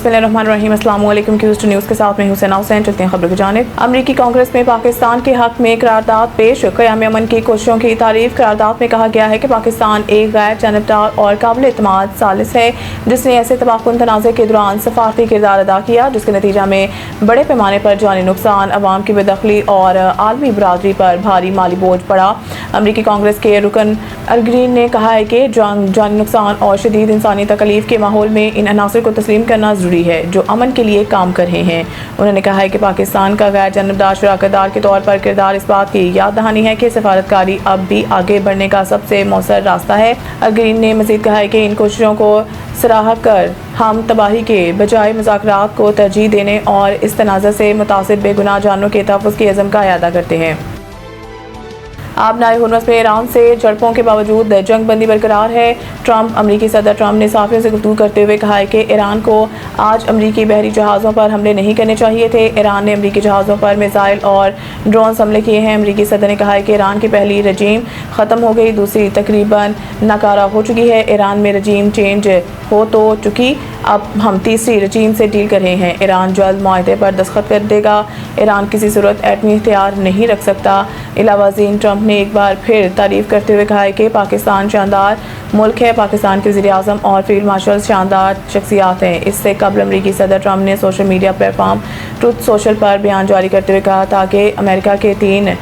बिस्मिल्लाहिर्रहमानिर्रहीम। अस्सलाम वालेकुम। क्यूज टू न्यूज़ के साथ में हुसैन हुसैन। चलते हैं खबर की जानिब। अमरीकी कांग्रेस में पाकिस्तान के हक में करारदाद पेश। क़याम अमन की कोशिशों की तारीफ। करारदाद में कहा गया है कि पाकिस्तान एक गैर जानबदार और काबिल एतमाद सालिस है जिसने ऐसे तबाहकुन तनाज़े के दौरान सफारती किरदार अदा किया जिसके नतीजा में बड़े पैमाने पर जानी नुकसान, अवाम की बेदखली और आलमी बरादरी पर भारी माली बोझ पड़ा। अमरीकी कांग्रेस के रुकन अल-ग्रीन ने कहा है कि जानी नुकसान और शदीद इंसानी तकलीफ के माहौल में इन अनासर को तस्लीम करना ज़रूरी है जो अमन के लिए काम कर रहे हैं। उन्होंने कहा है कि पाकिस्तान का गैर जानबदार शराकतदार के तौर पर किरदार इस बात की याद दहानी है कि सफारतकारी अब भी आगे बढ़ने का सबसे मौसर रास्ता है। अल-ग्रीन ने मज़ीद कहा है कि इन कोशिशों को सराहा कर हम तबाही के बजाय मुज़ाकरात को तरजीह देने और इस तनाज़ा से मुतासिर बेगुनाह जानों के तहफ़्फ़ुज़ के अज़म का इरादा करते हैं। आबनाए हुर्मस में ईरान से झड़पों के बावजूद जंग बंदी बरकरार है। अमरीकी सदर ट्रंप ने सहाफ़ियों से गुफ्तगू करते हुए कहा है कि ईरान को आज अमरीकी बहरी जहाज़ों पर हमले नहीं करने चाहिए थे। ईरान ने अमरीकी जहाज़ों पर मिसाइल और ड्रोन हमले किए हैं। अमरीकी सदर ने कहा है कि ईरान की पहली रजीम ख़त्म हो गई, दूसरी तकरीबन नाकारा हो चुकी है। ईरान में रजीम चेंज हो तो चुकी, अब हम तीसरी रजीम से डील कर रहे हैं। ईरान जल्द मुआहदे पर दस्तखत कर देगा। ईरान किसी सूरत एटमी इख्तियार नहीं रख सकता। इलावाज़ीन ट्रंप ने एक बार फिर तारीफ करते हुए कहा है कि पाकिस्तान शानदार मुल्क है। पाकिस्तान के वज़ीर आज़म और फील्ड मार्शल शानदार शख्सियात हैं। इससे कबल अमरीकी सदर ट्रंप ने social media platform truth social पर बयान जारी करते हुए कहा था कि अमेरिका के 3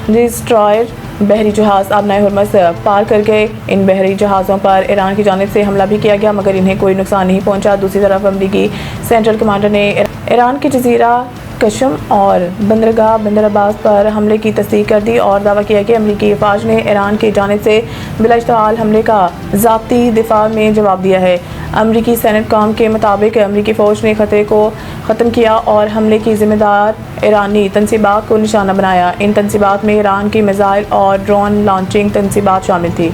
डिस्ट्रॉयर बहरी जहाज़ आबनाए हुर्मस पार कर गए। इन बहरी जहाज़ों पर ईरान की जानिब से हमला भी किया गया मगर इन्हें कोई नुकसान नहीं पहुंचा। दूसरी तरफ अमरीकी सेंट्रल कमांडर ने ईरान के जजीरा कशम और बंदरगाह बंदर अब्बास पर हमले की तस्दीक कर दी और दावा किया कि अमरीकी फ़ौज ने ईरान की जानिब से बिला इश्तहाल हमले का ज़ाती दिफा में जवाब दिया है। अमरीकी सेनेट कॉम के मुताबिक अमरीकी फ़ौज ने खतरे को ख़त्म किया और हमले की ज़िम्मेदार ईरानी तनसीबात को निशाना बनाया। इन तनसीबात में ईरान की मिसाइल और ड्रोन लॉन्चिंग तनसीबात शामिल थी।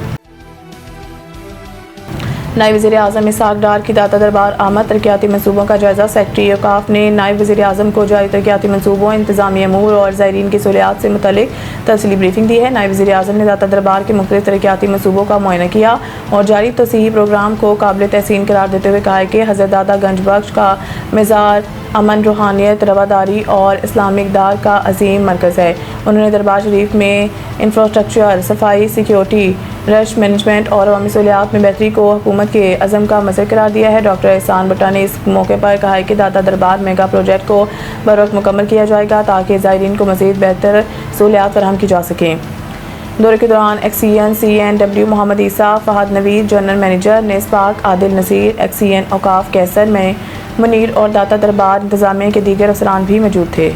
नायब वज़ीर आज़म इसहाक़ डार की दाता दरबार आमद। तरक्याती मनसूबों का जायज़ा। सेक्रेटरी औक़ाफ़ ने नायब वज़ीर आज़म को जारी तरक्याती मनसूबों, इंतज़ामी अमूर और ज़ायरीन की सहूलियात से मुतल्लिक़ तफ़सीली ब्रीफिंग दी है। नायब वज़ीर आज़म ने दाता दरबार के मुख्तलिफ़ तरक्याती मनसूबों का मुआयना किया और जारी तोसीही प्रोग्राम को काबिल तहसीन करार देते हुए कहा है कि हज़रतदादा गंज बख्श का मज़ार अमन, रूहानियत, रवादारी और इस्लामिक दार का अजीम मरकज़ है। उन्होंने दरबार शरीफ में इंफ्रास्ट्रक्चर, सफाई, सिक्योरिटी, रश मैनेजमेंट और अवामी सहूलियात में बेहतरी को हुकूमत के अज़म का मज़र करार दिया है। डॉक्टर एहसान भट्टा ने इस मौके पर कहा है कि दाता दरबार मेगा प्रोजेक्ट को बरवक्त मुकम्मल किया जाएगा ताकि ज़ायरीन को मज़ीद बेहतर सहूलियात फराहम की जा सकें। दौरे के दौरान XEN CNW Mohammad Isa, Fahad Naveed, general manager NESPAK, Adil Naseer, XEN औक़ाफ़ कैसर में मुनीर और दाता दरबार इंतज़ामिया के दीगर अफसरान भी मौजूद थे।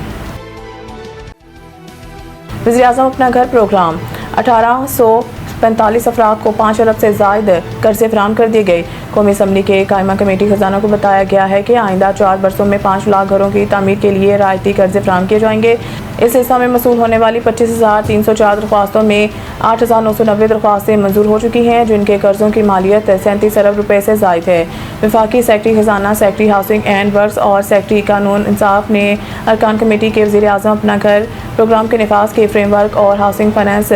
वज़ीर आज़म अपना घर प्रोग्राम। 1845 अफराद को 5 अरब से ज़ायद कर्ज़े फराहम कर दिए गए। कौमी असम्बली के कायमा कमेटी खजाना को बताया गया है कि आइंदा 4 बरसों में 5 लाख घरों की तामीर के लिए रायती कर्ज़े फराहम किए जाएंगे। इस हिस्सा में मसूल होने वाली 25,304 दरख्वास्तों में 8,990 दरख्वास्तें मंजूर हो चुकी हैं जिनके कर्ज़ों की मालियत 37 अरब रुपये से ज़ायद है। वफाकी सेक्रेटरी खजाना, सेक्रेटरी हाउसिंग एंड वर्क्स और सेक्रेटरी कानून इंसाफ ने अरकान कमेटी के वज़ीर आज़म अपना घर प्रोग्राम के निफाज के फ्रेमवर्क और हाउसिंग फाइनेंस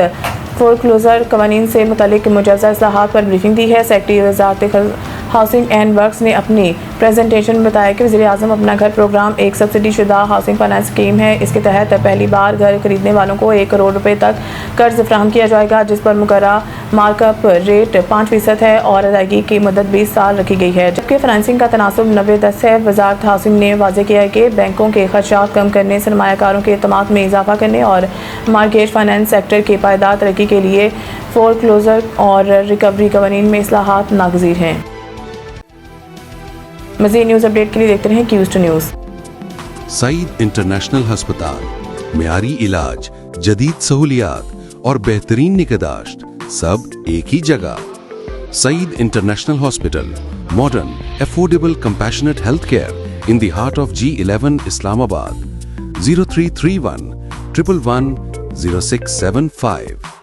फोरक्लोजर कवानीन से मुतल्लिक मुजज़्ज़ा इस्लाहात पर ब्रीफिंग दी है। सेक्रेटरी वज़ारत हाउसिंग एंड वर्क्स ने अपनी प्रेजेंटेशन में बताया कि वज़ीर आज़म अपना घर प्रोग्राम एक सब्सिडी शुदा हाउसिंग फाइनेंस स्कीम है। इसके तहत पहली बार घर खरीदने वालों को 1 करोड़ रुपए तक कर्ज फराहम किया जाएगा जिस पर मुकर्रर मार्कअप रेट 5% है और अदायगी की मुद्दत 20 साल रखी गई है जबकि फाइनेंसिंग का तनासुब 90-10 है। वज़ारत हाउसिंग ने वाज़ेह किया है कि बैंकों के खर्चात कम करने, सरमायाकारों के एतमाद में इजाफा करने और मार्गेज फाइनेंस सेक्टर की पायदार तरक्की के लिए फोरक्लोजर और रिकवरी कवानीन में इस्लाहात नागज़ीर हैं। मज़ीद न्यूज़ अपडेट के लिए देखते रहें क्यूज टू न्यूज़। सईद इंटरनेशनल हस्पताल, मियारी इलाज, जदीद सहूलियात और बेहतरीन निगहदाश्त सब एक ही जगह। Saeed international hospital, modern, affordable, compassionate health care in the heart of G11 Islamabad. 0331 111 0675।